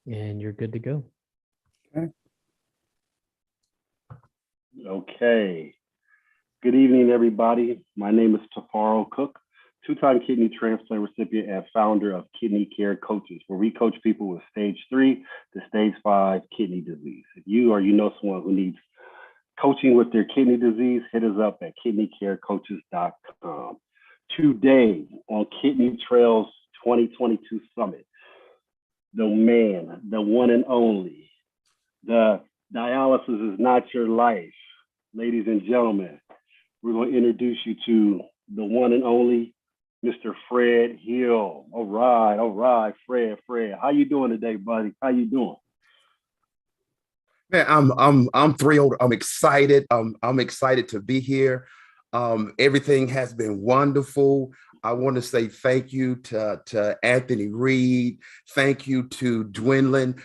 and you're good to go. Okay. Good evening, everybody. My name is Tifiro Cook, two-time kidney transplant recipient and founder of Kidney Care Coaches, where we coach people with stage 3 to stage 5 kidney disease. If you or you know someone who needs coaching with their kidney disease, hit us up at kidneycarecoaches.com. Today on Kidney Trails 2022 Summit, the man, the one and only, the dialysis is not your life. Ladies and gentlemen, we're going to introduce you to the one and only Mr. Fred Hill. All right, Fred. How you doing today, buddy? How you doing? Man, I'm thrilled. I'm excited. I'm excited to be here. Everything has been wonderful. I want to say thank you to Anthony Reed. Thank you to Dwindlin.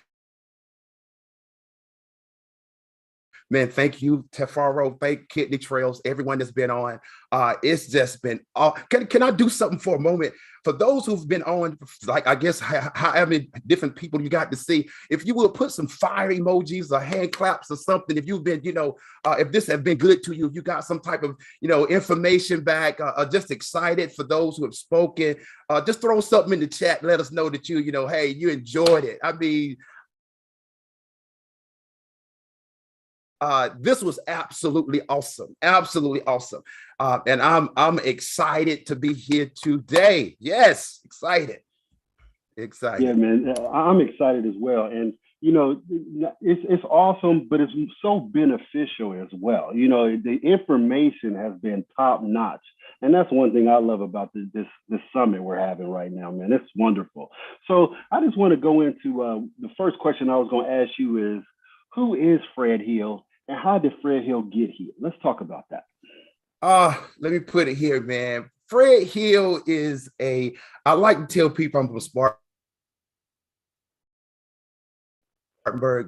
Man, thank you, Tifiro. Thank Kidney Trails, everyone that's been on. It's just been, can I do something for a moment? For those who've been on, like, I guess, however many different people you got to see, if you will put some fire emojis or hand claps or something, if you've been, if this has been good to you, if you got some type of, information back, just excited for those who have spoken, just throw something in the chat, let us know that hey, you enjoyed it. I mean, this was absolutely awesome, and I'm excited to be here today. Yes, excited. Yeah, man, I'm excited as well, and it's awesome, but it's so beneficial as well. The information has been top notch, and that's one thing I love about this summit we're having right now, man. It's wonderful. So I just want to go into the first question I was going to ask you is, who is Fred Hill? And how did Fred Hill get here? Let's talk about that. Let me put it here, man. Fred Hill is I like to tell people I'm from Spartanburg,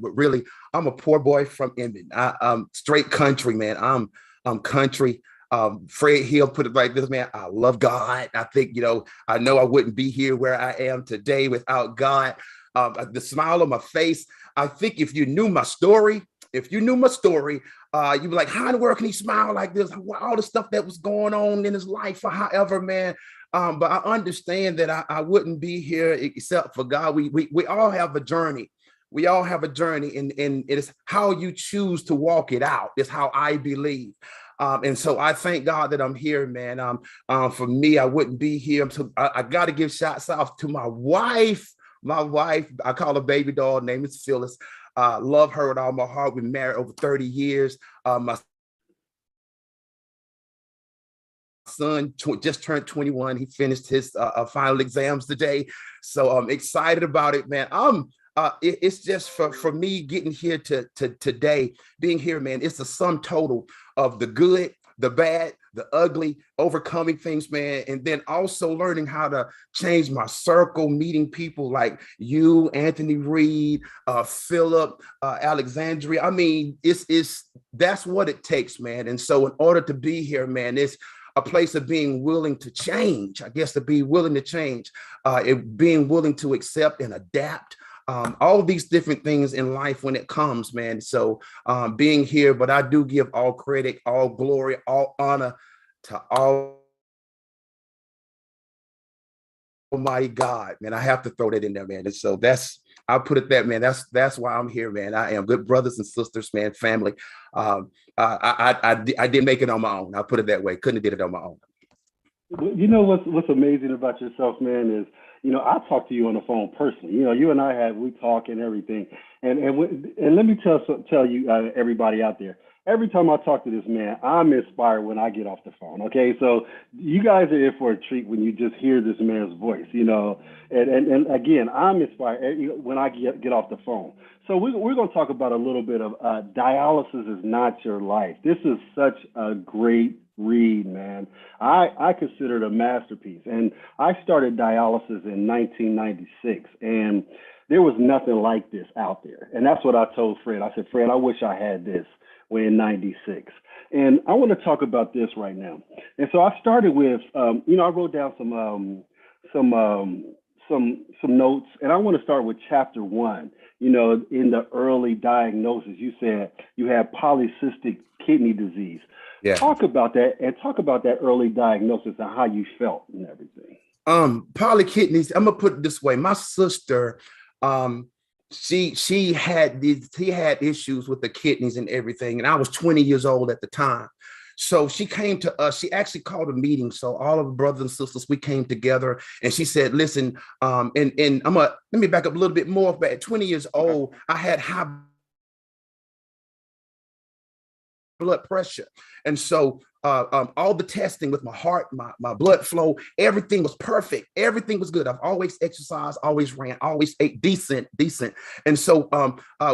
but really, I'm a poor boy from Inman. I'm straight country, man. I'm country. Fred Hill put it like this, man. I love God. I think, I know I wouldn't be here where I am today without God. The smile on my face. I think if you knew my story, you'd be like, how in the world can he smile like this? All the stuff that was going on in his life or however, man. But I understand that I wouldn't be here except for God. We all have a journey. We all have a journey, and it's how you choose to walk it out. It's how I believe. And so I thank God that I'm here, man. For me, I wouldn't be here. I got to give shots out to my wife. I call her baby doll. Name is Phyllis. Love her with all my heart. We've been married over 30 years. My son just turned 21. He finished his final exams today. So I'm excited about it, man. It's just for me getting here to today, being here, man. It's the sum total of the good, the bad, the ugly, overcoming things, man. And then also learning how to change my circle, meeting people like you, Anthony Reed, Philip, Alexandria. I mean, that's what it takes, man. And so in order to be here, man, it's a place of being willing to change, I guess, to be willing to change, being willing to accept and adapt. All these different things in life when it comes, man. So being here, but I do give all credit, all glory, all honor to Almighty God, man. I have to throw that in there, man. And so I'll put it that, man. That's why I'm here, man. I am good brothers and sisters, man, family. I didn't make it on my own. I'll put it that way. Couldn't have did it on my own. You know what's amazing about yourself, man, is I talk to you on the phone personally. You and we talk and everything. And let me tell you, everybody out there, every time I talk to this man, I'm inspired when I get off the phone. Okay, so you guys are in for a treat when you just hear this man's voice. And again, I'm inspired when I get off the phone. So we're going to talk about a little bit of dialysis is not your life. This is such a great read, man. I consider it a masterpiece. And I started dialysis in 1996, and there was nothing like this out there. And that's what I told Fred. I said, Fred, I wish I had this in 96. And I want to talk about this right now. And so I started with, I wrote down some notes, and I want to start with chapter one. In the early diagnosis, you said you had polycystic kidney disease. Yeah. Talk about that, and talk about that early diagnosis and how you felt and everything. Polykidneys, I'm gonna put it this way. My sister, um, she had he had issues with the kidneys and everything, and I was 20 years old at the time. So she came to us. She actually called a meeting. So all of the brothers and sisters, we came together, and she said, "Listen, and let me back up a little bit more. But at 20 years old, I had high blood pressure. And so all the testing with my heart, my blood flow, everything was perfect. Everything was good. I've always exercised, always ran, always ate decent. And so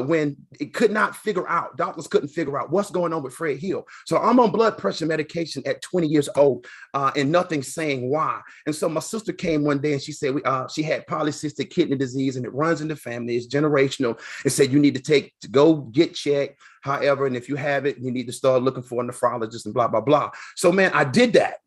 when it could not figure out, doctors couldn't figure out what's going on with Fred Hill. So I'm on blood pressure medication at 20 years old and nothing saying why. And so my sister came one day and she said she had polycystic kidney disease and it runs in the family. It's generational. And said you need to go get checked. However, and if you have it, you need to start looking for a nephrologist and blah, blah, blah. So, man, I did that.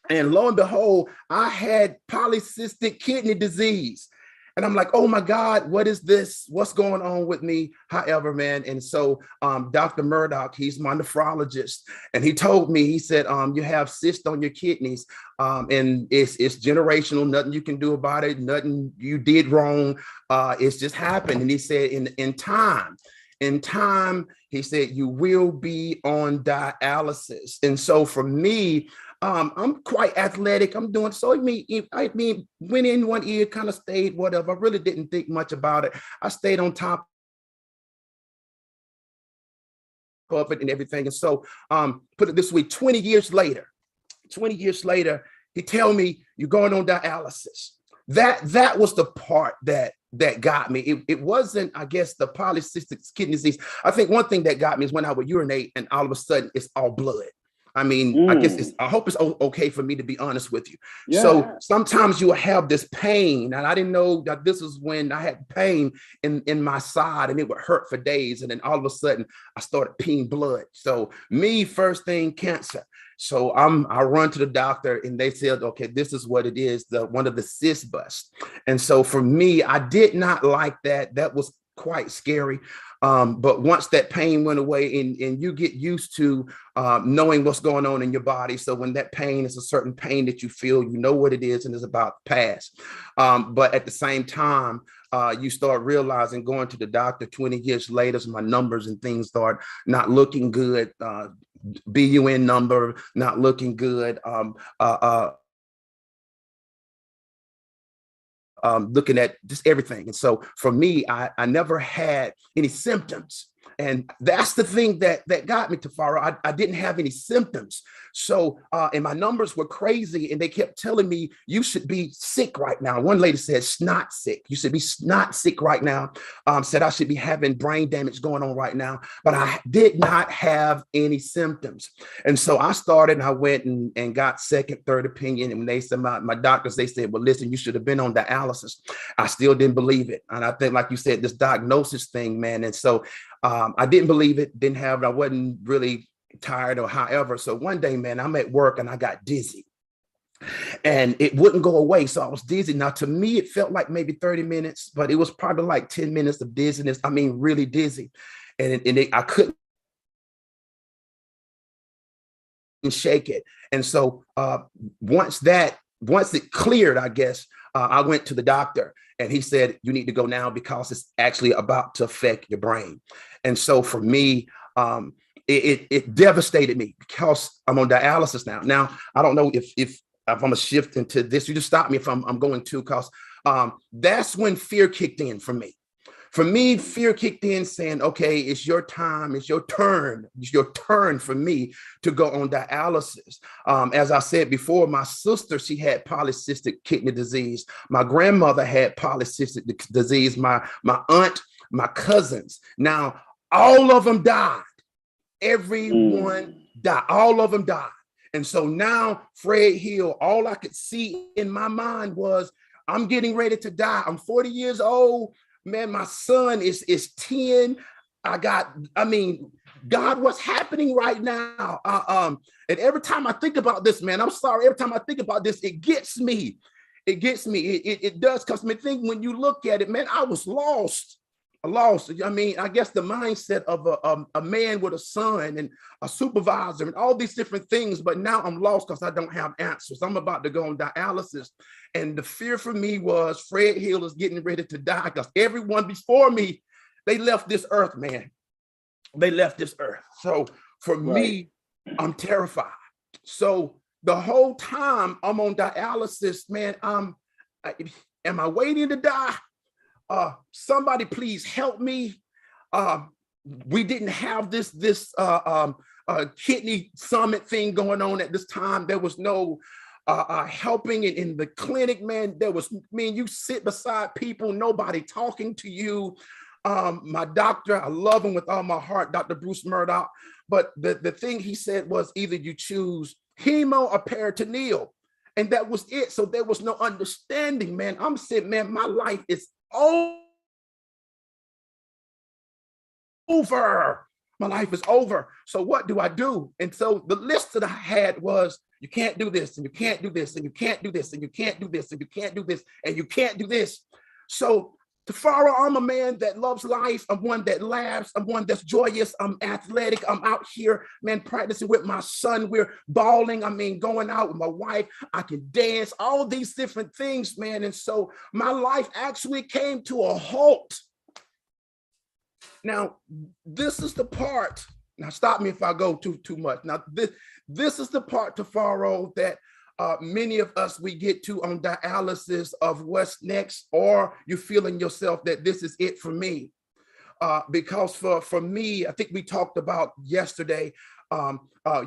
And lo and behold, I had polycystic kidney disease. And I'm like, oh, my God, what is this? What's going on with me? However, man. And so Dr. Murdoch, he's my nephrologist. And he told me, he said, you have cysts on your kidneys and it's generational. Nothing you can do about it. Nothing you did wrong. It's just happened. And he said in time, he said, you will be on dialysis. And so for me, I'm quite athletic. I'm doing so. I mean, went in one ear, kind of stayed, whatever. I really didn't think much about it. I stayed on top of it and everything. And so put it this way, 20 years later, he tell me you're going on dialysis. That was the part that got me. It wasn't, I guess, the polycystic kidney disease. I think one thing that got me is when I would urinate and all of a sudden it's all blood. I mean, I hope it's okay for me to be honest with you. Yeah. So sometimes you will have this pain, and I didn't know that this is when I had pain in my side and it would hurt for days. And then all of a sudden I started peeing blood. So me, first thing, cancer. So I run to the doctor and they said, okay, this is what it is. One of the cysts bust. And so for me, I did not like that. That was quite scary. But once that pain went away and you get used to knowing what's going on in your body. So when that pain is a certain pain that you feel, you know what it is and it's about to pass. But at the same time, you start realizing going to the doctor 20 years later, so my numbers and things start not looking good. BUN number not looking good. Looking at just everything. And so for me, I never had any symptoms. And that's the thing that got me, Tifiro. I didn't have any symptoms. So, and my numbers were crazy and they kept telling me, you should be sick right now. One lady said, snot sick. You should be snot sick right now. Said I should be having brain damage going on right now, but I did not have any symptoms. And so I started and I went and got second, third opinion. And when they said, my doctors, they said, well, listen, you should have been on dialysis. I still didn't believe it. And I think, like you said, this diagnosis thing, man. And so I didn't believe it, didn't have it. I wasn't really tired or however. So one day, man, I'm at work and I got dizzy and it wouldn't go away. So I was dizzy. Now, to me, it felt like maybe 30 minutes, but it was probably like 10 minutes of dizziness. I mean, really dizzy. And I couldn't shake it. And so once it cleared, I guess, I went to the doctor and he said, you need to go now because it's actually about to affect your brain. And so for me, it devastated me because I'm on dialysis now. Now, I don't know if I'm going to shift into this. You just stop me if I'm going to, because that's when fear kicked in for me. For me, fear kicked in saying, okay, it's your time. It's your turn. It's your turn for me to go on dialysis. As I said before, my sister, she had polycystic kidney disease. My grandmother had polycystic disease. My aunt, my cousins. Now, all of them died. Everyone died. All of them died. And so now Fred Hill, all I could see in my mind was, I'm getting ready to die. I'm 40 years old. Man, my son is 10. God, what's happening right now? And every time I think about this, man, I'm sorry. Every time I think about this, it gets me. it gets me. It does, because I think when you look at it, man, I was lost. Lost. I mean, I guess the mindset of a man with a son and a supervisor and all these different things. But now I'm lost because I don't have answers. I'm about to go on dialysis. And the fear for me was Fred Hill is getting ready to die, because everyone before me, they left this earth, man. They left this earth. So for me, I'm terrified. So the whole time I'm on dialysis, man, am I waiting to die? Somebody please help me. We didn't have this kidney summit thing going on at this time. There was no helping in the clinic, man. There was, man, you sit beside people, nobody talking to you. My doctor, I love him with all my heart, Dr. Bruce Murdoch. But the thing he said was either you choose hemo or peritoneal. And that was it. So there was no understanding, man. I'm saying, man, my life is over. My life is over. So what do I do? And so the list that I had was, you can't do this, and you can't do this, and you can't do this, and you can't do this, and you can't do this, and you can't do this. So Tifiro, I'm a man that loves life. I'm one that laughs. I'm one that's joyous. I'm athletic. I'm out here, man, practicing with my son. We're balling. I mean, going out with my wife. I can dance, all these different things, man. And so my life actually came to a halt. Now, this is the part. Now, stop me if I go too much. Now, this is the part, Tifiro, that many of us, we get to on dialysis of what's next, or you feeling yourself that this is it for me. Because for me, I think we talked about yesterday,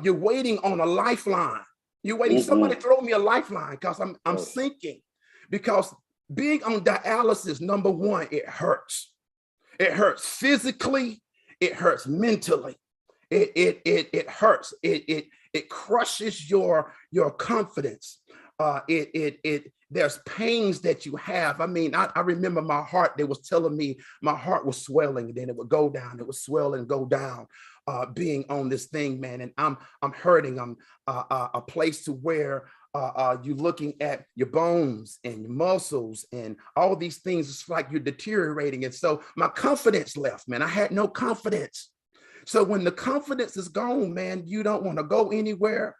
you're waiting on a lifeline. You're waiting, somebody throw me a lifeline, because I'm sinking. Because being on dialysis, number one, it hurts. It hurts physically, it hurts mentally. It hurts. It crushes your confidence. There's pains that you have. I mean, I remember my heart, they was telling me my heart was swelling, and then it would go down. It would swell and go down, being on this thing, man. And I'm hurting. I'm a place to where you're looking at your bones and your muscles and all these things. It's like you're deteriorating. And so my confidence left, man. I had no confidence. So when the confidence is gone, man, you don't want to go anywhere.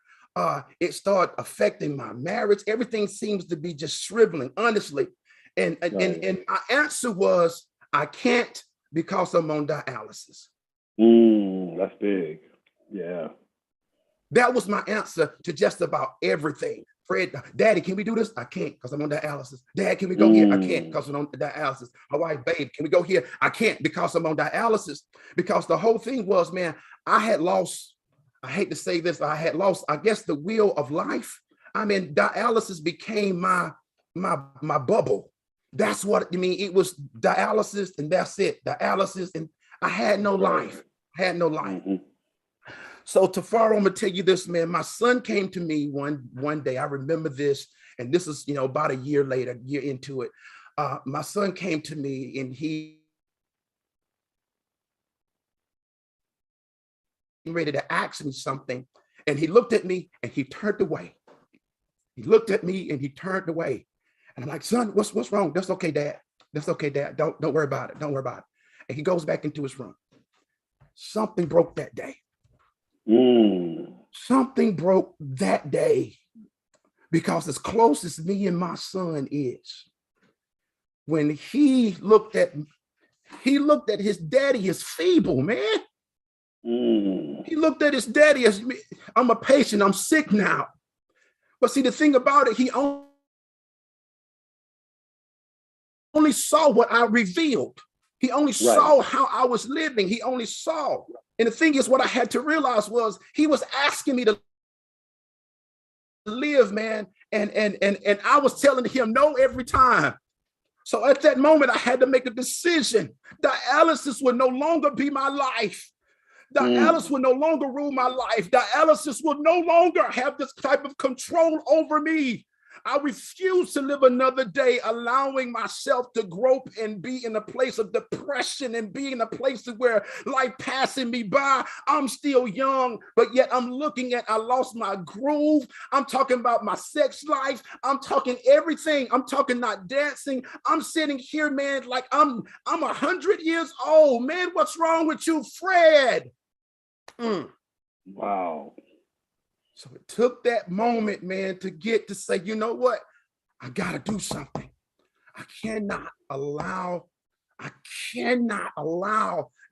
It started affecting my marriage. Everything seems to be just shriveling, honestly. And my answer was, I can't, because I'm on dialysis. That's big. Yeah. That was my answer to just about everything. Fred, Daddy, can we do this? I can't, because I'm on dialysis. Dad, can we go here? I can't, because I'm on dialysis. My wife, babe, can we go here? I can't, because I'm on dialysis. Because the whole thing was, man, I had lost, I hate to say this, I had lost, I guess, the wheel of life. I mean, dialysis became my bubble. That's what I mean. It was dialysis, and that's it. Dialysis, and I had no life. I had no life. So Tifiro, I'm gonna tell you this, man. My son came to me one day. I remember this, and this is, about a year later, a year into it. My son came to me, and he ready to ask me something, and he looked at me and he turned away. He looked at me and he turned away, and I'm like, son, what's wrong? That's okay, Dad. That's okay, Dad. Don't worry about it. Don't worry about it. And he goes back into his room. Something broke that day. Something broke that day, because as close as me and my son is, when he looked at his daddy as feeble, man. He looked at his daddy as, I'm a patient, I'm sick now. But see, the thing about it, he only saw what I revealed. He only saw how I was living. He only saw. And the thing is, what I had to realize was he was asking me to live, man. And I was telling him no every time. So at that moment, I had to make a decision. Dialysis would no longer be my life. Dialysis will no longer rule my life. Dialysis will no longer have this type of control over me. I refuse to live another day allowing myself to grope and be in a place of depression and be in a place where life passing me by. I'm still young, but yet I'm looking at, I lost my groove. I'm talking about my sex life. I'm talking everything. I'm talking not dancing. I'm sitting here, man, like I'm 100 years old. Man, what's wrong with you, Fred? Wow. So it took that moment, man, to get to say, you know what? I got to do something. I cannot allow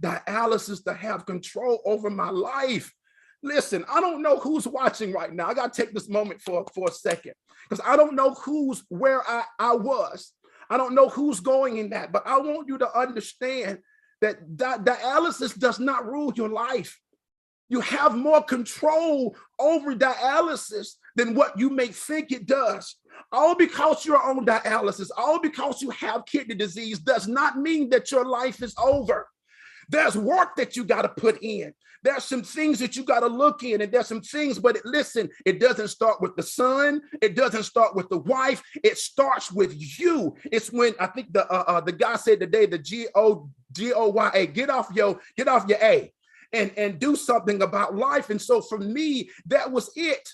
dialysis to have control over my life. Listen, I don't know who's watching right now. I got to take this moment for a second, because I don't know who's where I was. I don't know who's going in that, but I want you to understand that dialysis does not rule your life. You have more control over dialysis than what you may think it does. All because you're on dialysis, all because you have kidney disease does not mean that your life is over. There's work that you got to put in. There's some things that you got to look in, and there's some things, but listen, it doesn't start with the son. It doesn't start with the wife. It starts with you. It's when I think the guy said today, the G-O-Y-A, get off your A. And do something about life. And so for me, that was it.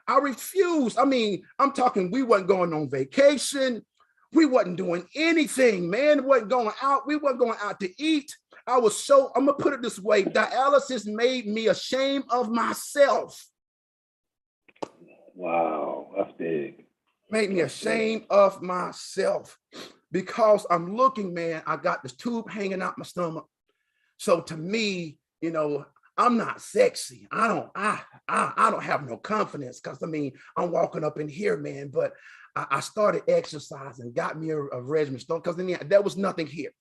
I refused. I mean, I'm talking, we wasn't going on vacation. We wasn't doing anything, man. We wasn't going out. We wasn't going out to eat. I'm going to put it this way. Dialysis made me ashamed of myself. Wow, that's big. Made me ashamed of myself, because I'm looking, man, I got this tube hanging out my stomach. So to me, you know, I'm not sexy. I don't have no confidence, because I mean, I'm walking up in here, man, but I started exercising, got me a regimen, because there was nothing here.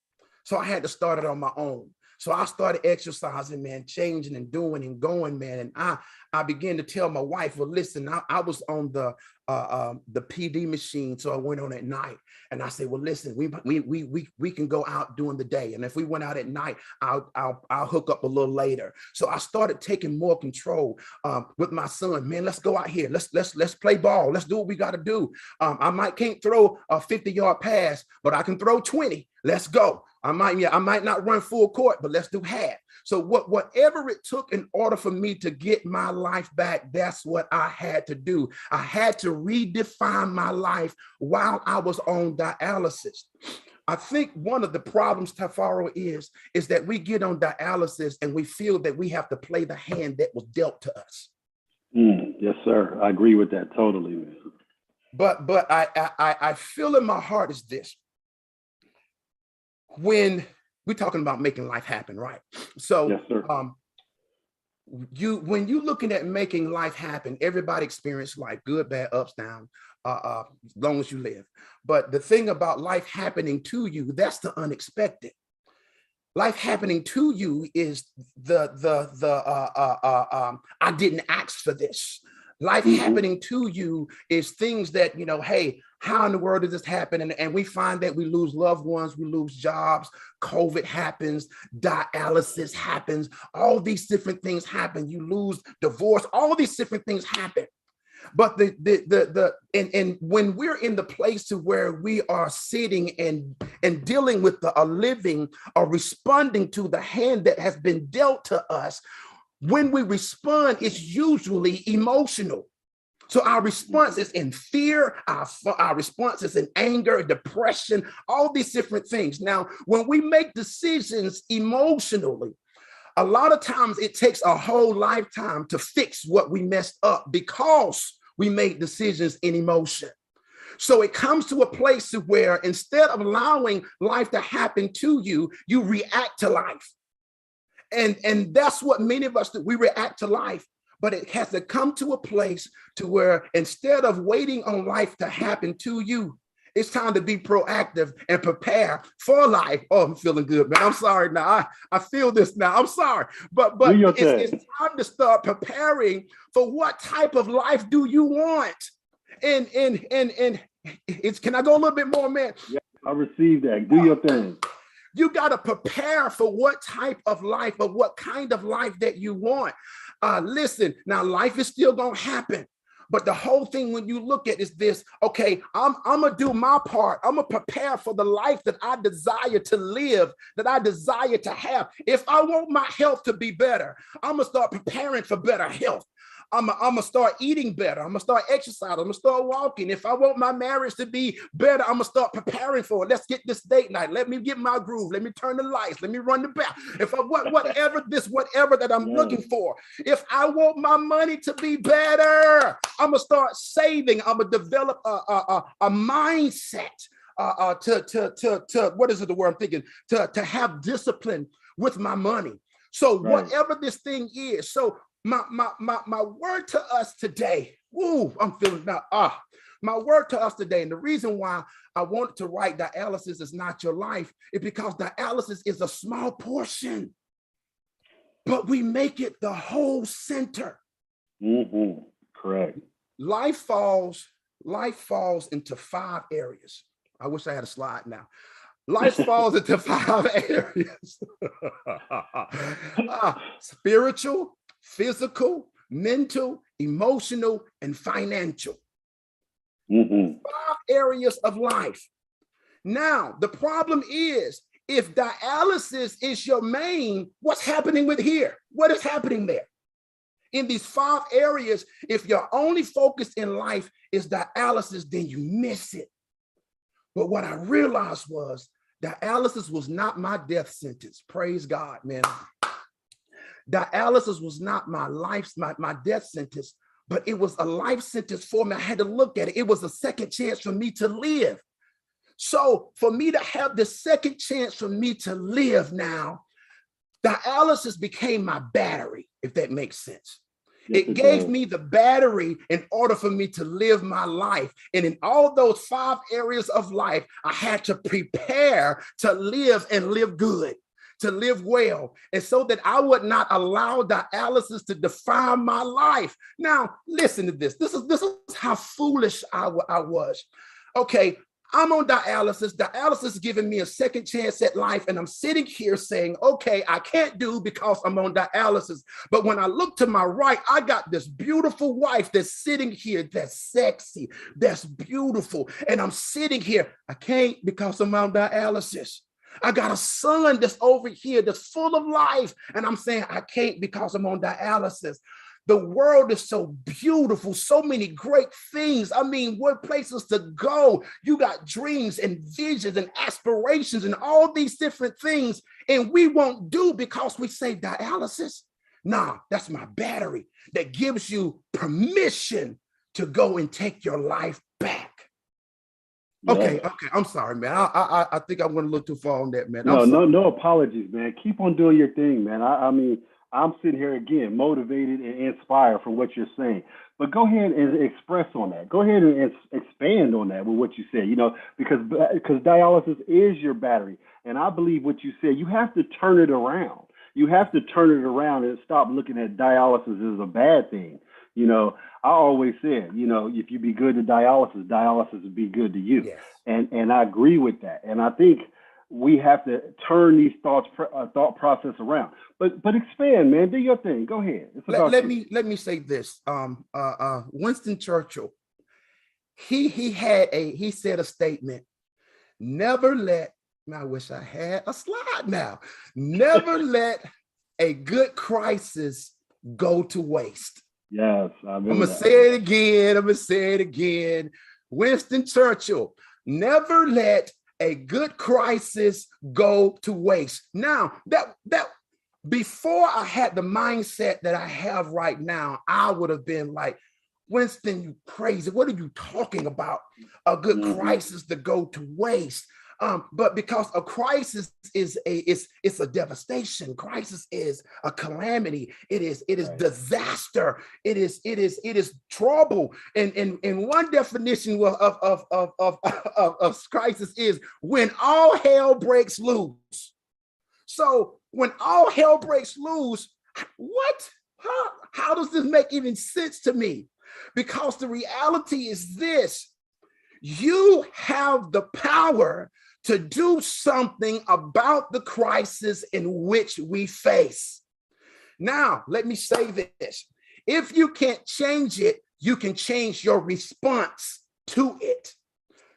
So I had to start it on my own. So I started exercising, man, changing and doing and going, man. And I began to tell my wife, well, listen, I was on the PD machine, so I went on at night. And I said, well, listen, we can go out during the day, and if we went out at night, I'll hook up a little later. So I started taking more control with my son. Man, let's go out here. Let's play ball. Let's do what we got to do. I can't throw a 50-yard pass, but I can throw 20. Let's go. I might not run full court, but let's do half. So whatever it took in order for me to get my life back, that's what I had to do. I had to redefine my life while I was on dialysis. I think one of the problems, Tifiro, is that we get on dialysis and we feel that we have to play the hand that was dealt to us. Yes, sir. I agree with that totally, man. But I feel in my heart is this. When we're talking about making life happen, right? So yes, sir. When you're looking at making life happen, everybody experiences life, good, bad, ups, down, as long as you live. But the thing about life happening to you, that's the unexpected. Life happening to you is I didn't ask for this. Life happening to you is things that, you know, hey, how in the world did this happen? And we find that we lose loved ones, we lose jobs, COVID happens, dialysis happens, all these different things happen. You lose divorce, all these different things happen. But and when we're in the place to where we are sitting and dealing with a living or responding to the hand that has been dealt to us, when we respond, it's usually emotional. So our response is in fear, our response is in anger, depression, all these different things. Now, when we make decisions emotionally, a lot of times it takes a whole lifetime to fix what we messed up because we made decisions in emotion. So it comes to a place where instead of allowing life to happen to you, you react to life. And that's what many of us do. We react to life, but it has to come to a place to where instead of waiting on life to happen to you, it's time to be proactive and prepare for life. Oh, I'm feeling good, man. I'm sorry now. I feel this now. I'm sorry. But it's time to start preparing for what type of life do you want? And it's, can I go a little bit more, man? Yeah, I received that. Do your thing. You got to prepare for what type of life or what kind of life that you want. Listen, now life is still going to happen, But the whole thing when you look at is this, okay, I'm gonna do my part. I'm gonna prepare for the life that I desire to live, that I desire to have. If I want my health to be better, I'm gonna start preparing for better health. I'm gonna start eating better. I'm gonna start exercising. I'm gonna start walking. If I want my marriage to be better, I'm gonna start preparing for it. Let's get this date night. Let me get my groove. Let me turn the lights. Let me run the bath. If I want whatever that I'm looking for. If I want my money to be better, I'm gonna start saving. I'm gonna develop a mindset to what is it the word I'm thinking? To have discipline with my money. So whatever this thing is, so my word to us today, woo, I'm feeling now. My word to us today, and the reason why I wanted to write dialysis is not your life is because dialysis is a small portion, but we make it the whole center. Correct. Life falls into 5 areas. I wish I had a slide now. Life falls into 5 areas. Spiritual, physical, mental, emotional, and financial. 5 areas of life. Now, the problem is, if dialysis is your main, what's happening with here? What is happening there? In these 5 areas, if your only focus in life is dialysis, then you miss it. But what I realized was dialysis was not my death sentence. Praise God, man. Dialysis was not my death sentence, but it was a life sentence for me. I had to look at it. It was a second chance for me to live. So for me to have the second chance for me to live now, dialysis became my battery, if that makes sense. It gave me the battery in order for me to live my life. And in all those 5 areas of life, I had to prepare to live and live good, to live well, and so that I would not allow dialysis to define my life. Now, listen to this. This is how foolish I was. Okay, I'm on dialysis. Dialysis is giving me a second chance at life. And I'm sitting here saying, okay, I can't do because I'm on dialysis. But when I look to my right, I got this beautiful wife that's sitting here, that's sexy, that's beautiful. And I'm sitting here, I can't because I'm on dialysis. I got a son that's over here that's full of life. And I'm saying, I can't because I'm on dialysis. The world is so beautiful, so many great things. I mean, what places to go? You got dreams and visions and aspirations and all these different things, and we won't do because we say dialysis. Nah, that's my battery that gives you permission to go and take your life back. Okay, I'm sorry, man. I think I went a little too far on that, man. No apologies, man. Keep on doing your thing, man. I mean, I'm sitting here again, motivated and inspired from what you're saying. But go ahead and express on that. Go ahead and expand on that with what you said, because dialysis is your battery. And I believe what you said, you have to turn it around. You have to turn it around and stop looking at dialysis as a bad thing. I always said, if you be good to dialysis will be good to you. Yes. And I agree with that. And I think we have to turn these thought process around. But expand, man. Do your thing. Go ahead. Let me say this. Winston Churchill, he said a statement. Never let. I wish I had a slide now. Never let a good crisis go to waste. Yes, I'm gonna say it again. Winston Churchill, never let a good crisis go to waste. Now, that before I had the mindset that I have right now, I would have been like, Winston, you crazy. What are you talking about? A good crisis to go to waste. But because a crisis is a devastation. Crisis is a calamity. It is disaster. It is trouble. And one definition of crisis is when all hell breaks loose. So when all hell breaks loose, what? How does this make even sense to me? Because the reality is this: you have the power to do something about the crisis in which we face. Now, let me say this. If you can't change it, you can change your response to it.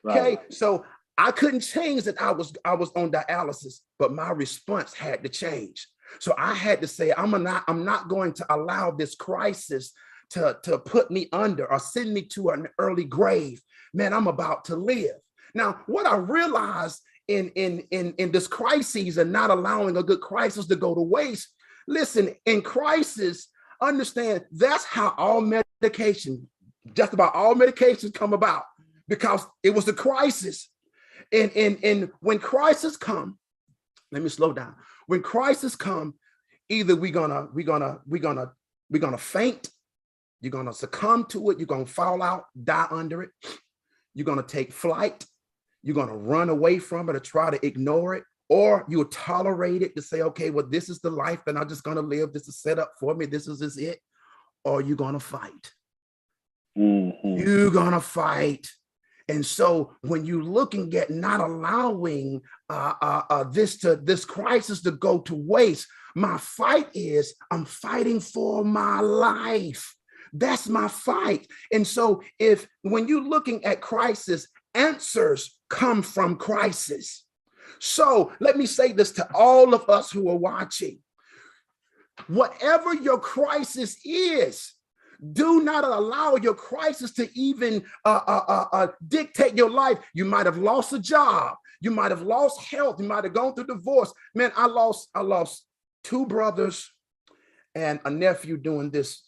Okay, Right. so I couldn't change that I was on dialysis, but my response had to change. So I had to say, I'm not going to allow this crisis to put me under or send me to an early grave. Man, I'm about to live. Now, what I realized in this crisis and not allowing a good crisis to go to waste, listen, in crisis, understand that's how all medication, just about all medications come about, because it was the crisis. And when crisis come, let me slow down. When crisis come, either we're gonna faint, you're gonna succumb to it, you're gonna fall out, die under it, you're gonna take flight, you're gonna run away from it or try to ignore it, or you'll tolerate it to say, okay, well, this is the life that I'm just gonna live, this is set up for me, this is it, or you're gonna fight. You're gonna fight. And so when you're looking at not allowing this crisis to go to waste, my fight is I'm fighting for my life. That's my fight. And so when you're looking at crisis, answers come from crisis. So let me say this to all of us who are watching. Whatever your crisis is, do not allow your crisis to even dictate your life. You might have lost a job. You might have lost health. You might have gone through divorce. Man, I lost 2 brothers and a nephew doing this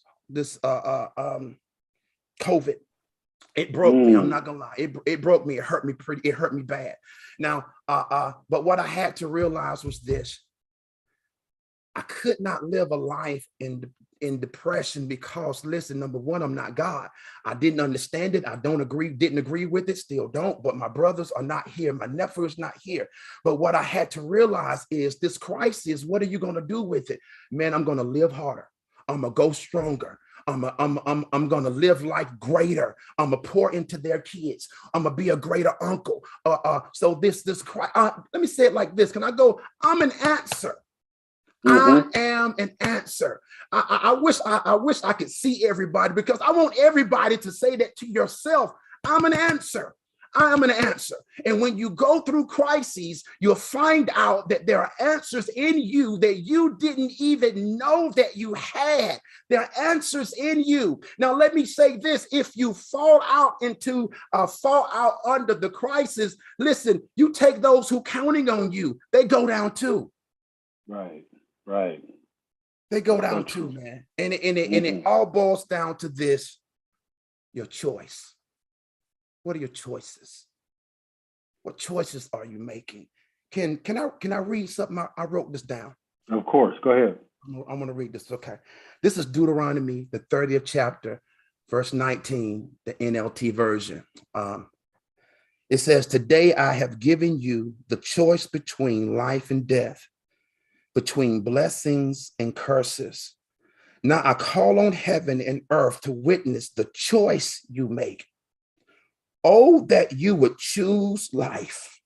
COVID. It broke me. I'm not gonna lie. It broke me. It hurt me bad. Now, but what I had to realize was this. I could not live a life in depression because, listen, number one, I'm not God. I didn't understand it. I didn't agree with it, still don't, but my brothers are not here. My nephew is not here. But what I had to realize is this crisis, what are you going to do with it? Man, I'm going to live harder. I'm going to go stronger. I'm going to live life greater. I'm going to pour into their kids. I'm going to be a greater uncle. So let me say it like this. Can I go? I'm an answer. I am an answer. I wish I could see everybody, because I want everybody to say that to yourself. I'm an answer. I am an answer. And when you go through crises, you'll find out that there are answers in you that you didn't even know that you had. There are answers in you. Now, let me say this. If you fall out under the crisis, listen, you take those who counting on you, they go down too. Right. They go down too, man. And it all boils down to this: your choice. What are your choices? What choices are you making? Can I read something? I wrote this down. Of course, go ahead. I'm going to read this. Okay. This is Deuteronomy, the 30th chapter, verse 19, the NLT version. It says, "Today I have given you the choice between life and death, between blessings and curses. Now I call on heaven and earth to witness the choice you make. Oh, that you would choose life,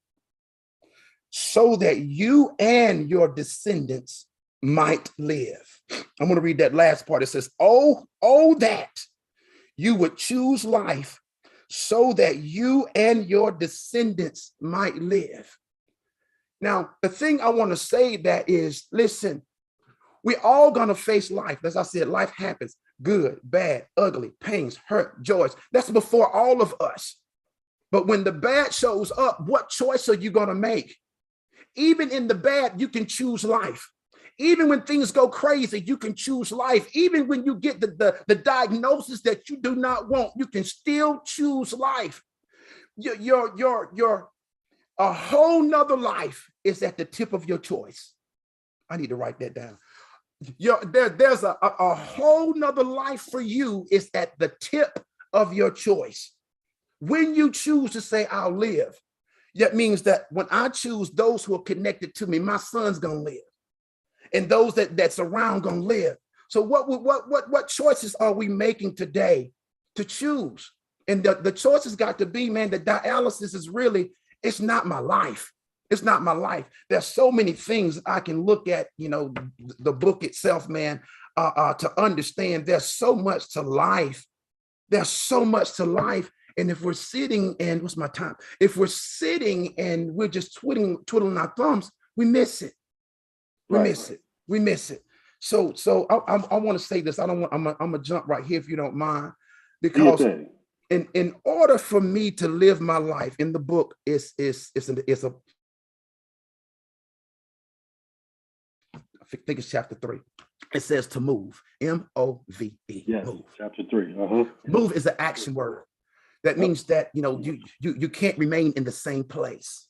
so that you and your descendants might live." I'm going to read that last part. It says, oh, that you would choose life, so that you and your descendants might live. Now, the thing I want to say that is, listen, we're all going to face life. As I said, life happens. Good, bad, ugly, pains, hurt, joys. That's before all of us. But when the bad shows up, what choice are you going to make? Even in the bad, you can choose life. Even when things go crazy, you can choose life. Even when you get the diagnosis that you do not want, you can still choose life. A whole nother life is at the tip of your choice. I need to write that down. There's a whole nother life for you is at the tip of your choice. When you choose to say, I'll live, that means that when I choose those who are connected to me, my son's going to live. And those that's around going to live. So what choices are we making today to choose? And the choices got to be, man, the dialysis is really, it's not my life. It's not my life. There's so many things I can look at, the book itself, man, to understand there's so much to life There's so much to life. And if we're sitting and what's my time? If we're sitting and we're just twiddling our thumbs, we miss it. We miss it. We miss it. So I want to say this. I'm gonna jump right here if you don't mind, because in order for me to live my life in the book, it's a I think it's chapter 3. It says to move, M-O-V-E. Yes, move. chapter 3. Move is an action word. That means that you can't remain in the same place.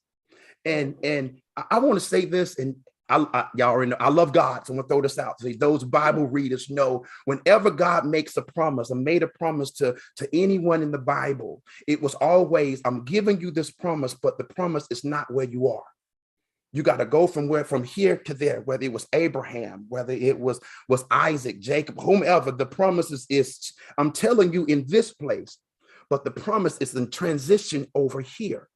And I want to say this, and y'all already know I love God, so I'm gonna throw this out. So those Bible readers know whenever God makes a promise, or made a promise to anyone in the Bible, it was always, I'm giving you this promise, but the promise is not where you are. You got to go from here to there, whether it was Abraham, whether it was Isaac, Jacob, whomever. The promise is I'm telling you in this place, but the promise is in transition over here.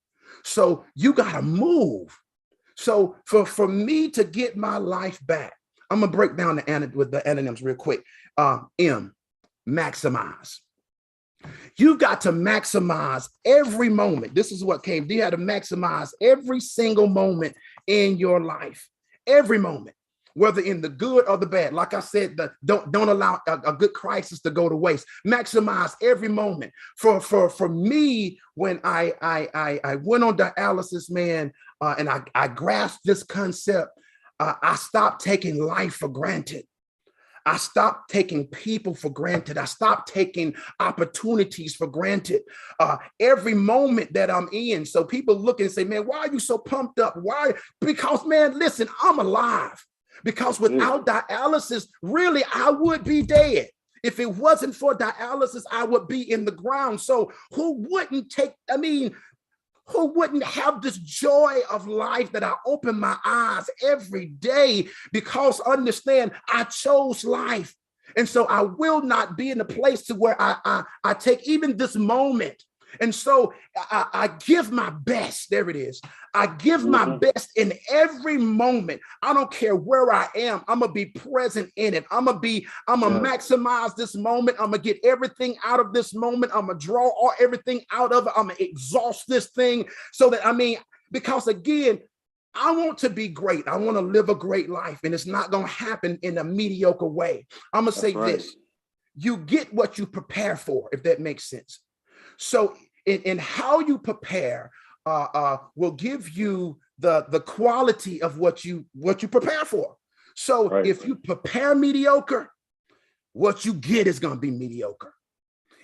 So you got to move. So for me to get my life back, I'm gonna break down with the antonyms real quick. M, maximize. You got to maximize every moment. This is what came. You had to maximize every single moment in your life, every moment, whether in the good or the bad. Like I said, don't allow a good crisis to go to waste. Maximize every moment. For me, when I went on dialysis, man, and I grasped this concept, I stopped taking life for granted. I stopped taking people for granted. I stopped taking opportunities for granted. Every moment that I'm in. So people look and say, man, why are you so pumped up? Why? Because, man, listen, I'm alive. Because without dialysis, really, I would be dead. If it wasn't for dialysis, I would be in the ground. So who wouldn't have this joy of life that I open my eyes every day? Because understand, I chose life. And so I will not be in a place to where I take even this moment. And so I give my best. There it is. I give my best in every moment. I don't care where I am. I'm going to be present in it. I'm going to maximize this moment. I'm going to get everything out of this moment. I'm going to draw everything out of it. I'm going to exhaust this thing so that, because again, I want to be great. I want to live a great life, and it's not going to happen in a mediocre way. I'm going to say this. You get what you prepare for, if that makes sense. So in how you prepare will give you the quality of what you prepare for. So if you prepare mediocre, what you get is going to be mediocre.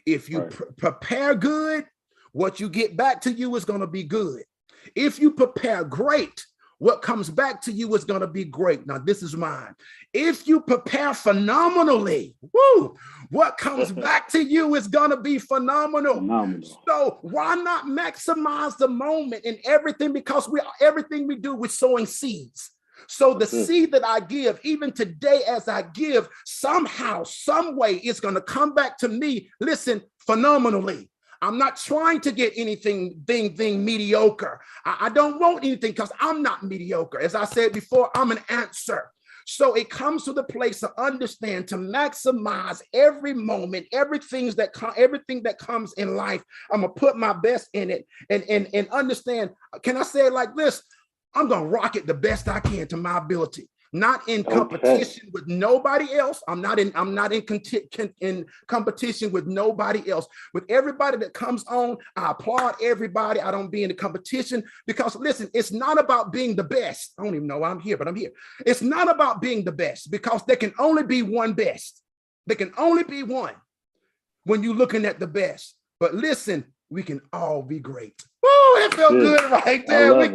If you prepare good, what you get back to you is going to be good. If you prepare great, what comes back to you is going to be great. Now, this is mine. If you prepare phenomenally, what comes back to you is going to be phenomenal. So why not maximize the moment in everything? Because everything we do, we're sowing seeds. So the seed that I give, even today as I give, somehow, some way, it's going to come back to me, listen, phenomenally. I'm not trying to get anything mediocre. I don't want anything because I'm not mediocre. As I said before, I'm an answer. So it comes to the place to understand, to maximize every moment, everything that comes in life. I'm going to put my best in it and understand. Can I say it like this? I'm going to rock it the best I can to my ability. Not in competition with nobody else. I'm not in competition with nobody else. With everybody that comes on, I applaud everybody. I don't be in the competition because listen, it's not about being the best. I don't even know why I'm here, but I'm here. It's not about being the best because there can only be one best. There can only be one when you're looking at the best. But listen, we can all be great. Woo, it felt good right there. We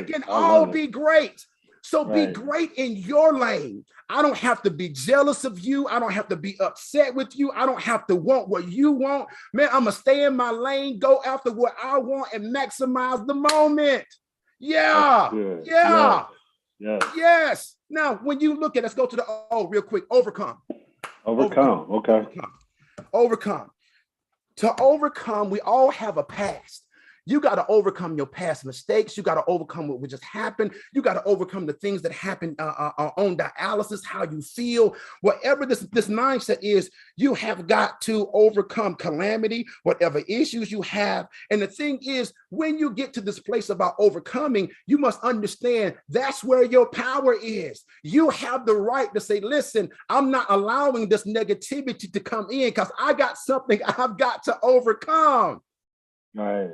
can all be great. So be great in your lane. I don't have to be jealous of you. I don't have to be upset with you. I don't have to want what you want. Man, I'm going to stay in my lane, go after what I want and maximize the moment. Yeah. Yes. Now, when you look at, let's go to the real quick. Overcome. Okay. Overcome. To overcome, we all have a past. You got to overcome your past mistakes. You got to overcome what just happened. You got to overcome the things that happened on dialysis, how you feel, whatever this mindset is. You have got to overcome calamity, whatever issues you have. And the thing is, when you get to this place about overcoming, you must understand that's where your power is. You have the right to say, listen, I'm not allowing this negativity to come in because I got something I've got to overcome. Right.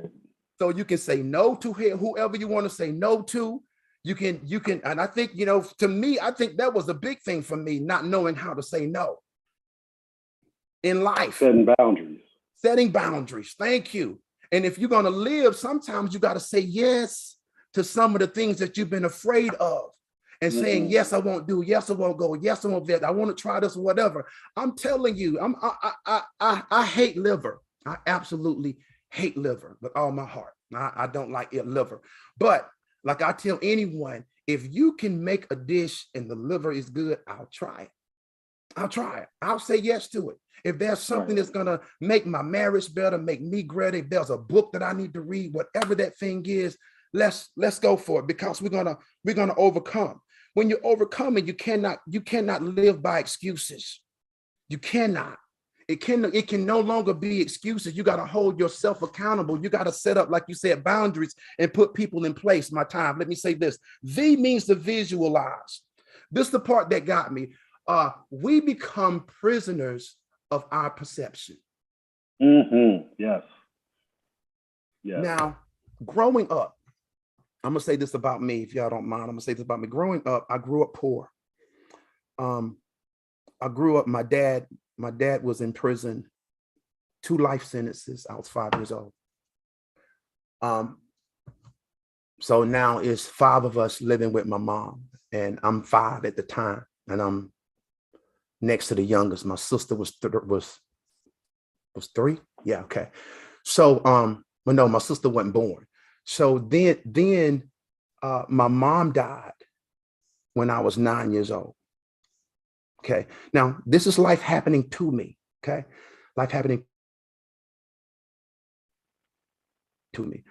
So you can say no to whoever you want to say no to. You can, and I think, to me, I think that was a big thing for me, not knowing how to say no in life. Setting boundaries. Thank you. And if you're going to live, sometimes you got to say yes to some of the things that you've been afraid of. And saying, yes, I won't do, yes, I won't go, yes, I won't vet, I want to try this or whatever. I'm telling you, I hate liver. I absolutely hate liver with all my heart. I don't like liver. But like I tell anyone, if you can make a dish and the liver is good, I'll try it. I'll try it. I'll say yes to it. If there's something that's going to make my marriage better, make me greater, if there's a book that I need to read, whatever that thing is, let's go for it, because we're gonna overcome. When you're overcoming, you cannot live by excuses. You cannot. It can no longer be excuses. You got to hold yourself accountable. You got to set up, like you said, boundaries and put people in place. My time. Let me say this. V means to visualize. This is the part that got me. We become prisoners of our perception. Yes. Now, growing up, I'm gonna say this about me, if y'all don't mind. I'm gonna say this about me. Growing up, I grew up poor. I grew up. My dad was in prison, 2 life sentences. I was 5 years old. So now it's 5 of us living with my mom, and I'm 5 at the time, and I'm next to the youngest. My sister was 3. Yeah, okay. So well, no, my sister wasn't born. So then my mom died when I was 9 years old. Okay. Now this is life happening to me. Okay. Life happening to me.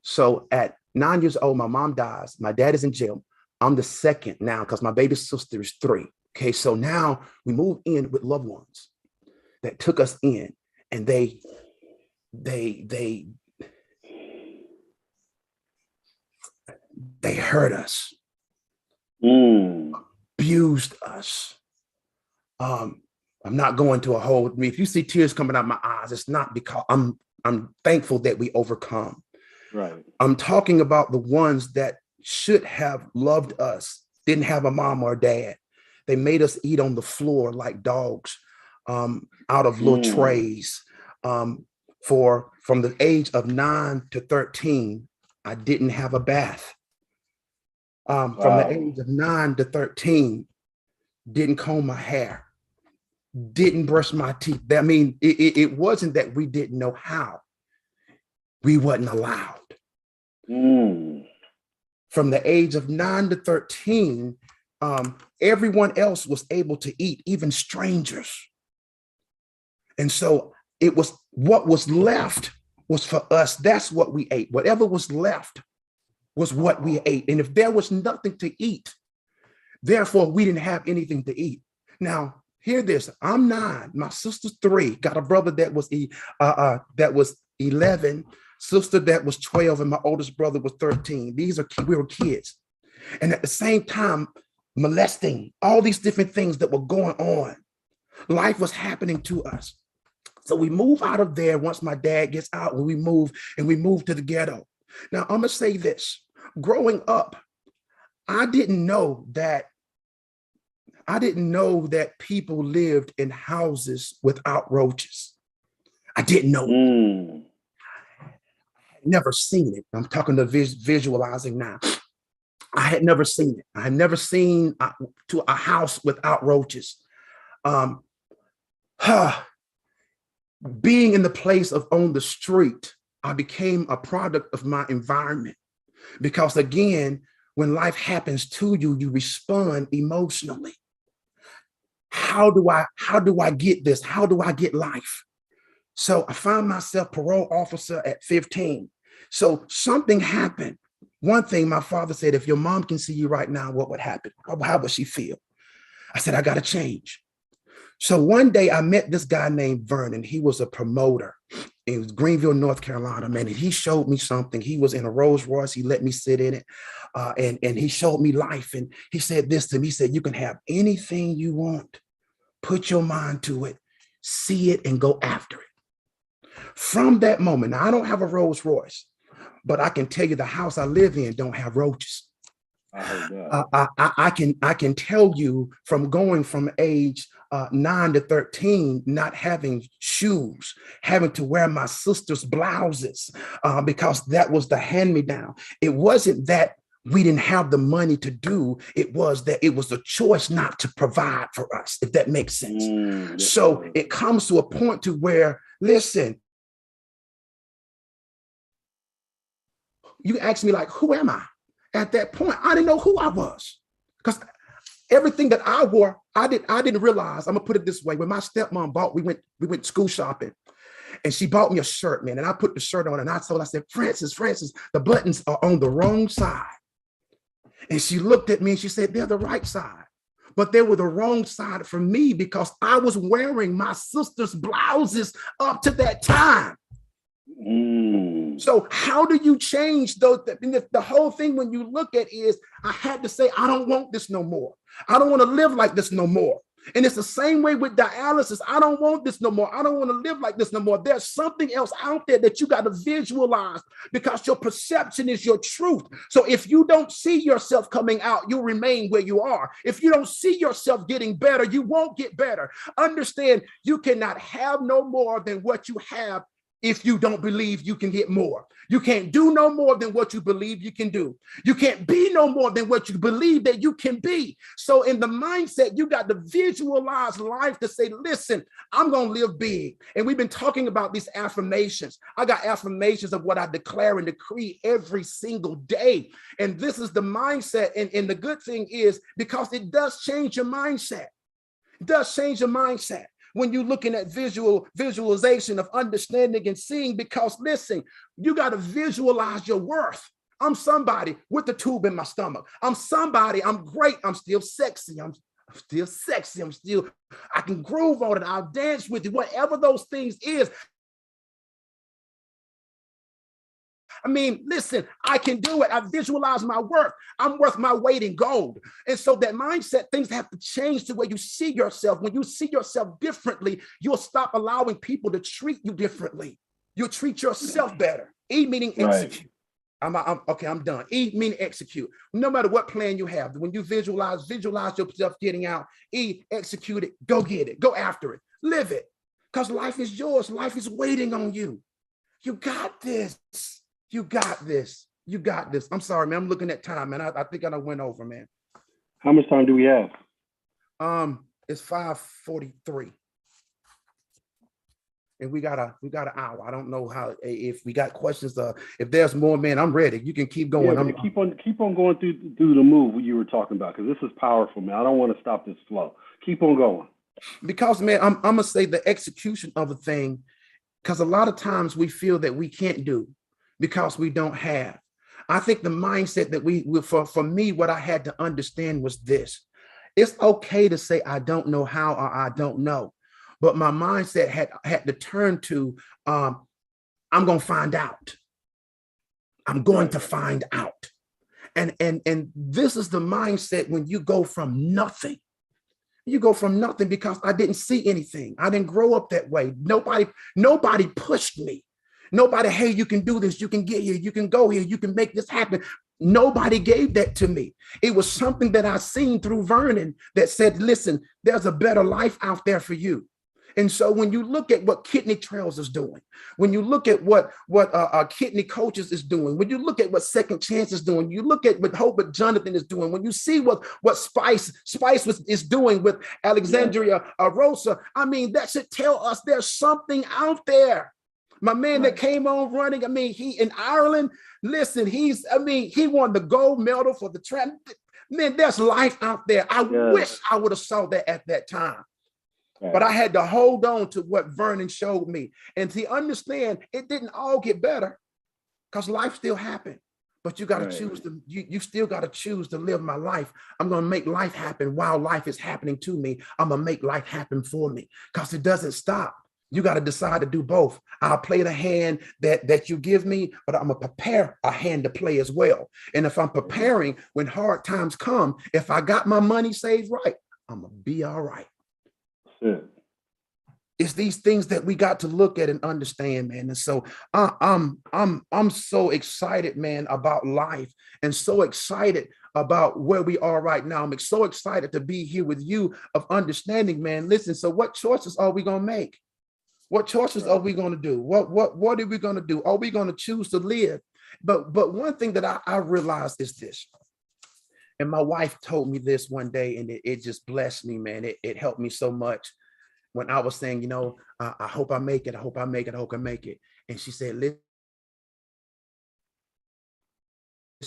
So at 9 years old, my mom dies. My dad is in jail. I'm the second now because my baby sister is 3. Okay. So now we move in with loved ones that took us in, and they hurt us, abused us. I'm not going to a whole. I mean, if you see tears coming out of my eyes, it's not because I'm thankful that we overcome. Right. I'm talking about the ones that should have loved us, didn't have a mom or a dad. They made us eat on the floor like dogs, out of little trays. From the age of 9 to 13, I didn't have a bath. From the age of 9 to 13, didn't comb my hair, didn't brush my teeth. I mean, it wasn't that we didn't know how. We wasn't allowed. From the age of 9 to 13, everyone else was able to eat, even strangers. And so it was what was left was for us. That's what we ate. Whatever was left was what we ate. And if there was nothing to eat, therefore we didn't have anything to eat. Now, hear this. I'm 9. My sister's 3. Got a brother that was 11, sister that was 12, and my oldest brother was 13. We were kids. And at the same time, molesting, all these different things that were going on. Life was happening to us. So we move out of there once my dad gets out, when we move to the ghetto. Now, I'm going to say this. Growing up, I didn't know that people lived in houses without roaches. I didn't know. I had never seen it. I'm talking to visualizing now. I had never seen it. I had never seen to a house without roaches. Being in the place of on the street, I became a product of my environment. Because again, when life happens to you, you respond emotionally. How do I get this? How do I get life? So I found myself parole officer at 15. So something happened. One thing my father said, if your mom can see you right now, what would happen? How would she feel? I said, I got to change. So one day I met this guy named Vernon. He was a promoter in Greenville, North Carolina, man. And he showed me something. He was in a Rolls Royce. He let me sit in it. And he showed me life. And he said this to me. He said, you can have anything you want. Put your mind to it, see it, and go after it. From that moment, now I don't have a Rolls Royce, but I can tell you the house I live in don't have roaches. I can tell you from going from age 9 to 13, not having shoes, having to wear my sister's blouses because that was the hand-me-down. It wasn't that we didn't have the money to do, it was that it was a choice not to provide for us, if that makes sense. So it comes to a point to where, listen, you ask me like, who am I? At that point, I didn't know who I was because everything that I wore, I didn't realize. I'm gonna put it this way: when my stepmom bought, we went school shopping, and she bought me a shirt, man. And I put the shirt on, and I said, Francis, the buttons are on the wrong side. And she looked at me and she said, they're the right side, but they were the wrong side for me because I was wearing my sister's blouses up to that time. So how do you change those? The whole thing when you look at is I had to say, I don't want this no more. I don't want to live like this no more. And it's the same way with dialysis. I don't want this no more. I don't want to live like this no more. There's something else out there that you got to visualize because your perception is your truth. So if you don't see yourself coming out, you'll remain where you are. If you don't see yourself getting better, you won't get better. Understand, you cannot have no more than what you have if you don't believe you can get more. You can't do no more than what you believe you can do. You can't be no more than what you believe that you can be. So in the mindset, you got to visualize life to say, listen, I'm going to live big. And we've been talking about these affirmations. I got affirmations of what I declare and decree every single day. And this is the mindset. And the good thing is because it does change your mindset. It does change your mindset. When you're looking at visualization of understanding and seeing, because listen, you got to visualize your worth. I'm somebody with the tube in my stomach. I'm somebody, I'm great. I'm still sexy. I'm still sexy. I can groove on it. I'll dance with you, whatever those things is. I mean, listen, I can do it. I visualize my worth. I'm worth my weight in gold. And so that mindset, things have to change the way you see yourself. When you see yourself differently, you'll stop allowing people to treat you differently. You'll treat yourself better. E meaning execute. Right. I'm done. E meaning execute. No matter what plan you have, when you visualize yourself getting out. E, execute it. Go get it. Go after it. Live it. Because life is yours. Life is waiting on you. You got this. You got this. You got this. I'm sorry, man. I'm looking at time, man. I think I done went over, man. How much time do we have? It's 5:43. And we got an hour. I don't know how, if we got questions, if there's more, man, I'm ready. You can keep going. Yeah, keep on going through the move you were talking about, because this is powerful, man. I don't want to stop this flow. Keep on going. Because, man, I'm gonna say the execution of a thing, because a lot of times we feel that we can't do because we don't have. I think the mindset that for me, what I had to understand was this. It's okay to say, I don't know how, or I don't know. But my mindset had to turn to, I'm going to find out. I'm going to find out. And this is the mindset when you go from nothing. You go from nothing because I didn't see anything. I didn't grow up that way. Nobody pushed me. Nobody, hey, you can do this, you can get here, you can go here, you can make this happen. Nobody gave that to me. It was something that I seen through Vernon that said, listen, there's a better life out there for you. And so when you look at what Kidney Trails is doing, when you look at what Kidney Coaches is doing, when you look at what Second Chance is doing, you look at what Hope and Jonathan is doing, when you see what Spice is doing with Alexandria Rosa, I mean, that should tell us there's something out there. My man that came on running, I mean, he in Ireland, listen, he won the gold medal for the track. Man, there's life out there. I wish I would have saw that at that time. But I had to hold on to what Vernon showed me. And to understand, it didn't all get better. because life still happens. But you got to choose to, you still got to choose to live my life. I'm going to make life happen while life is happening to me. I'm going to make life happen for me because it doesn't stop. You got to decide to do both. I'll play the hand that you give me, but I'm going to prepare a hand to play as well. And if I'm preparing when hard times come, if I got my money saved right, I'm going to be all right. It's these things that we got to look at and understand, man. And so I'm so excited, man, about life, and so excited about where we are right now. I'm so excited to be here with you of understanding, man. Listen, so what choices are we gonna make? What choices are we gonna do? What are we gonna do? Are we gonna choose to live? But one thing that I realized is this, and my wife told me this one day, and it just blessed me, man. It helped me so much. When I was saying, you know, I hope I make it. I hope I make it. I hope I make it. And she said, listen,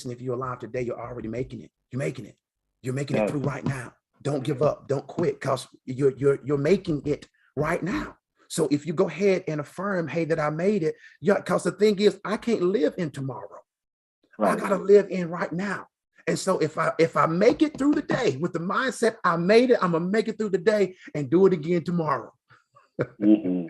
if you're alive today, you're already making it. You're making it. You're making it through right now. Don't give up. Don't quit, because you're making it right now. So if you go ahead and affirm, hey, that I made it, because the thing is, I can't live in tomorrow. I got to live in right now. And so if I make it through the day with the mindset I made it, I'm gonna make it through the day and do it again tomorrow. Staying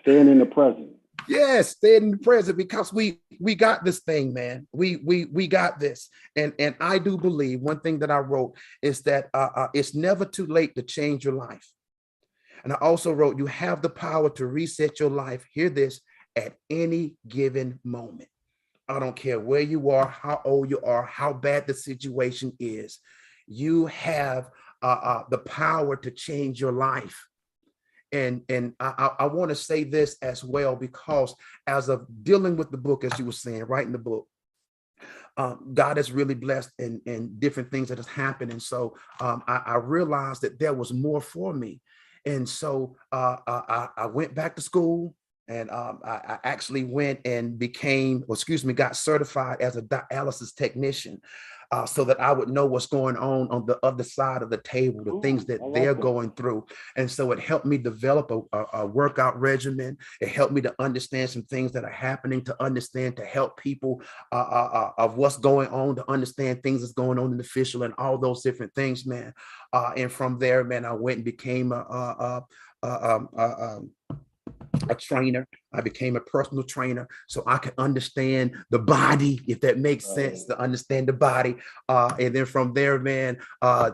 in the present. Yes, staying in the present, because we got this thing, man. We got this. And I do believe one thing that I wrote is that it's never too late to change your life. And I also wrote, you have the power to reset your life. Hear this, at any given moment. I don't care where you are, how old you are, how bad the situation is. You have the power to change your life. And I want to say this as well, because as of dealing with the book, as you were saying, writing the book, God has really blessed and different things that has happened. And so I realized that there was more for me. And so I went back to school. And I actually went and got certified as a dialysis technician, so that I would know what's going on the other side of the table, the things that they're going through. And so it helped me develop a workout regimen. It helped me to understand some things that are happening, to help people of what's going on, to understand things that's going on in the official and all those different things, man. And from there, man, I went and became a trainer. I became a personal trainer so I could understand the body, if that makes sense, to understand the body. And then from there, man,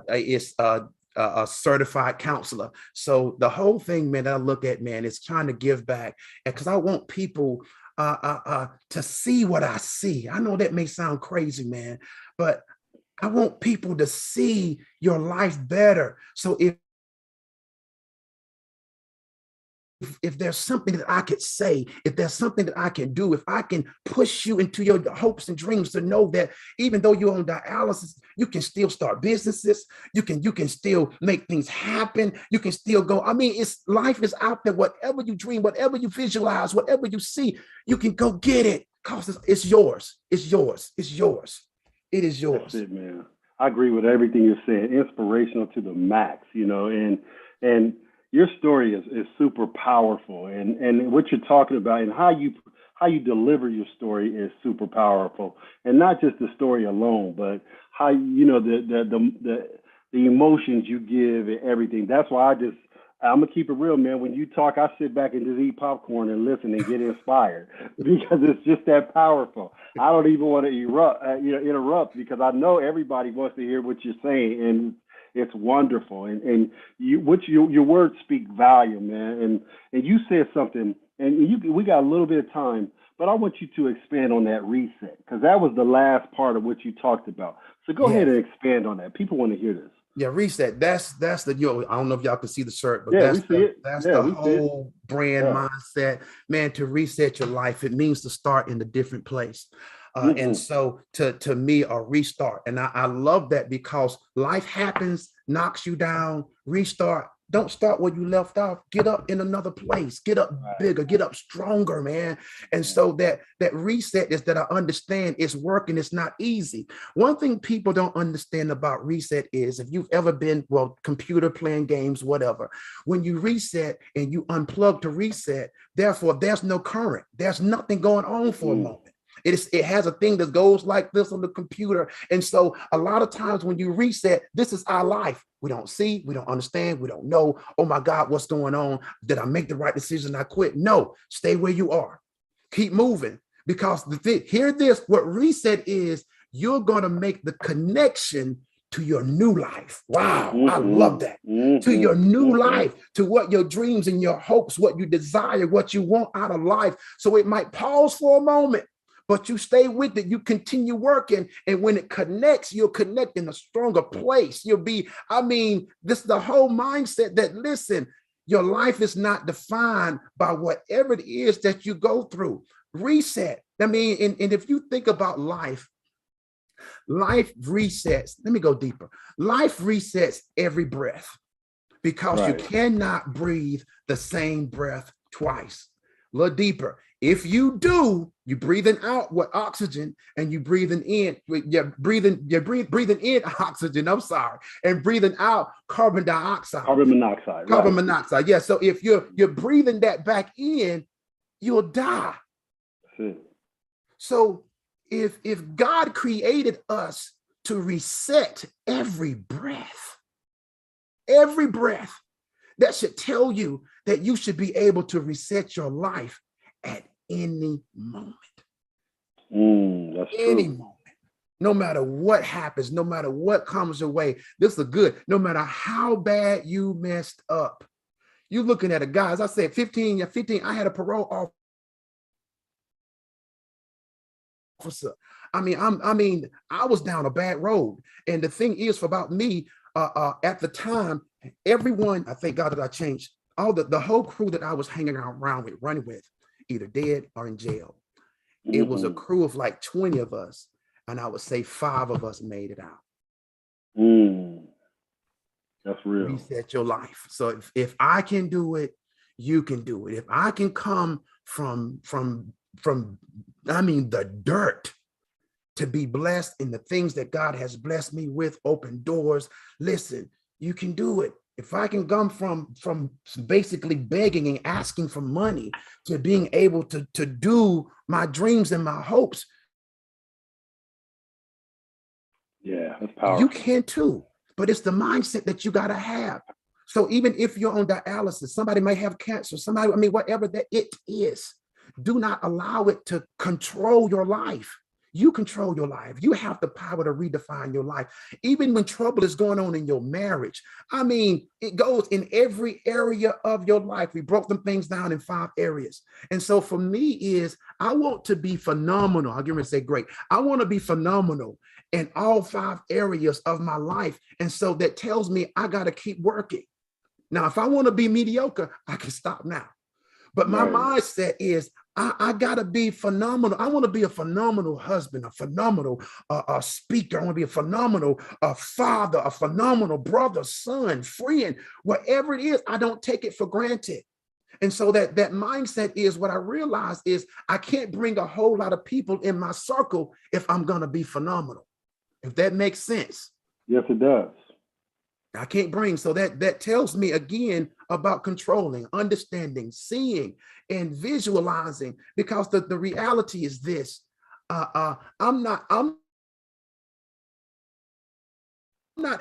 it's a certified counselor. So the whole thing, man, that I look at, man, is trying to give back, and because I want people to see what I see. I know that may sound crazy, man, but I want people to see your life better. So if there's something that I could say, if there's something that I can do, if I can push you into your hopes and dreams, to know that even though you're on dialysis, you can still start businesses, you can still make things happen, you can still go. I mean, life is out there. Whatever you dream, whatever you visualize, whatever you see, you can go get it, because it's yours. It's yours. It's yours. It is yours. That's it, man. I agree with everything you're saying. Inspirational to the max, you know, and your story is super powerful, and what you're talking about and how you deliver your story is super powerful, and not just the story alone, but how, you know, the emotions you give and everything. That's why I'm gonna keep it real, man. When you talk, I sit back and just eat popcorn and listen and get inspired because it's just that powerful. I don't even want to interrupt, because I know everybody wants to hear what you're saying, and it's wonderful, and your words speak volume, man. And you said something, and we got a little bit of time, but I want you to expand on that reset, because that was the last part of what you talked about. So go ahead and expand on that. People want to hear this. Yeah, reset. That's the I don't know if y'all can see the shirt, but that's the whole brand mindset, man. To reset your life, it means to start in a different place. And so to me, a restart. And I love that, because life happens, knocks you down, restart. Don't start where you left off. Get up in another place. Get up bigger. Get up stronger, man. And so that reset is that I understand it's working. It's not easy. One thing people don't understand about reset is, if you've ever been, computer playing games, whatever, when you reset and you unplug to reset, therefore there's no current. There's nothing going on for a moment. It has a thing that goes like this on the computer. And so a lot of times when you reset, this is our life. We don't see, we don't understand, we don't know. Oh my God, what's going on? Did I make the right decision? I quit. No, stay where you are. Keep moving. Because hear this, what reset is, you're going to make the connection to your new life. Wow, I love that. To your new life, to what your dreams and your hopes, what you desire, what you want out of life. So it might pause for a moment, but you stay with it. You continue working. And when it connects, you'll connect in a stronger place. You'll be, this is the whole mindset that, listen, your life is not defined by whatever it is that you go through. Reset. And if you think about life resets. Let me go deeper. Life resets every breath because you cannot breathe the same breath twice. A little deeper. If you do, you're breathing out with oxygen and you're breathing in. You're breathing in oxygen. I'm sorry, and breathing out carbon dioxide. Carbon monoxide. Carbon monoxide. Yeah. So if you're breathing that back in, you'll die. So if God created us to reset every breath, that should tell you that you should be able to reset your life at any moment. That's any true. moment. No matter what happens, no matter what comes your way, this is good. No matter how bad you messed up. You're looking at a guy, as I said, 15, I had a parole officer. I was down a bad road. And the thing is, for about me, at the time, everyone, I thank God that I changed, all the whole crew that I was hanging around with, running with, either dead or in jail. It was a crew of like 20 of us. And I would say 5 of us made it out. That's real. Reset your life. So if I can do it, you can do it. If I can come from the dirt to be blessed in the things that God has blessed me with, open doors. Listen, you can do it. If I can come from basically begging and asking for money to being able to do my dreams and my hopes. Yeah, that's powerful. You can too, but it's the mindset that you got to have. So even if you're on dialysis, somebody may have cancer, whatever that it is, do not allow it to control your life. You control your life. You have the power to redefine your life. Even when trouble is going on in your marriage, it goes in every area of your life. We broke them things down in 5 areas. And so for me I want to be phenomenal. I'll give it say great. I want to be phenomenal in all 5 areas of my life. And so that tells me I got to keep working. Now, if I want to be mediocre, I can stop now. But my mindset is I got to be phenomenal. I want to be a phenomenal husband, a phenomenal speaker. I want to be a phenomenal father, a phenomenal brother, son, friend, whatever it is. I don't take it for granted. And so that mindset is what I realize is I can't bring a whole lot of people in my circle if I'm going to be phenomenal. If that makes sense. Yes, it does. I can't bring. So that tells me again about controlling, understanding, seeing, and visualizing, because the reality is this. I'm not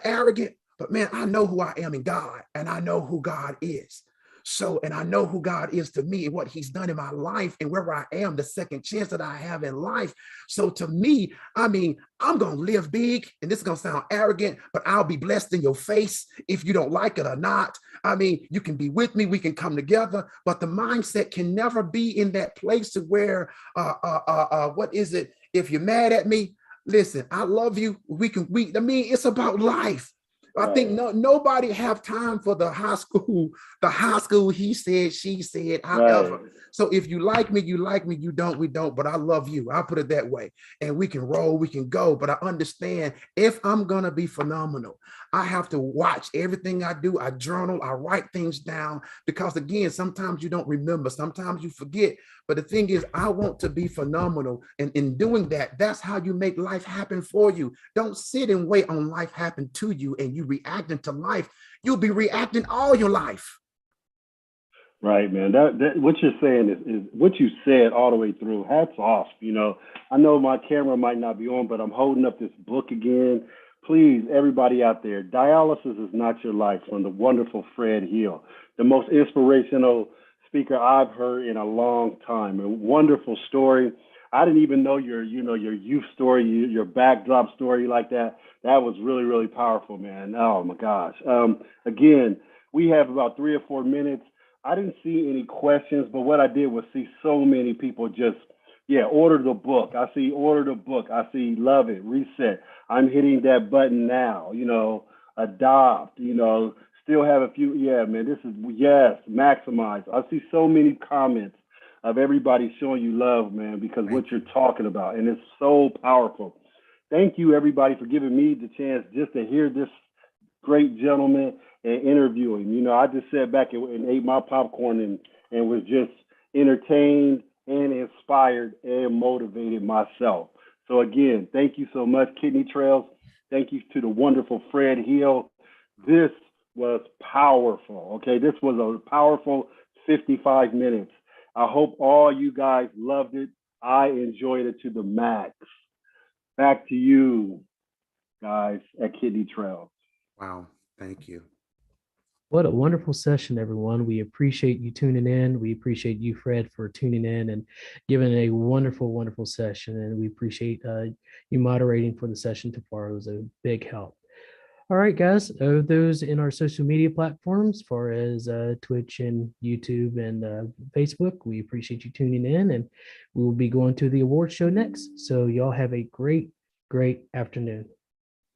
arrogant, but man, I know who I am in God, and I know who God is. So, and I know who God is to me and what he's done in my life and where I am, the second chance that I have in life. So to me, I'm going to live big, and this is going to sound arrogant, but I'll be blessed in your face if you don't like it or not. You can be with me, we can come together, but the mindset can never be in that place to where, what is it? If you're mad at me, listen, I love you. It's about life. I think nobody have time for the high school, he said, she said, however. So if you like me, you like me, you don't, we don't, but I love you. I'll put it that way. And we can roll, we can go. But I understand if I'm going to be phenomenal, I have to watch everything I do. I journal, I write things down, because again, sometimes you don't remember, sometimes you forget. But the thing is, I want to be phenomenal. And in doing that, that's how you make life happen for you. Don't sit and wait on life happen to you and you reacting to life. You'll be reacting all your life. Right, man. That what you're saying is what you said all the way through. Hats off. I know my camera might not be on, but I'm holding up this book again. Please, everybody out there, Dialysis is Not Your Life from the wonderful Fred Hill, the most inspirational speaker I've heard in a long time. A wonderful story. I didn't even know your youth story, your backdrop story like that. That was really, really powerful, man. Oh my gosh. Again, we have about 3 or 4 minutes. I didn't see any questions, but what I did was see so many people just, yeah, order the book. I see order the book. I see love it, reset. I'm hitting that button now, adopt, still have a few. Yeah, man, this is, yes, maximize. I see so many comments of everybody showing you love, man, because what you're talking about, and it's so powerful. Thank you, everybody, for giving me the chance just to hear this great gentleman and interviewing. I just sat back and ate my popcorn and was just entertained and inspired and motivated myself. So again, thank you so much, Kidney Trails. Thank you to the wonderful Fred Hill. This was powerful. Okay, this was a powerful 55 minutes. I hope all you guys loved it. I enjoyed it to the max. Back to you guys at Kidney Trails. Wow. Thank you. What a wonderful session, everyone. We appreciate you tuning in. We appreciate you, Fred, for tuning in and giving a wonderful, wonderful session. And we appreciate you moderating for the session tomorrow. It was a big help. All right, guys, those in our social media platforms, as far as Twitch and YouTube and Facebook, we appreciate you tuning in, and we will be going to the award show next. So y'all have a great, great afternoon.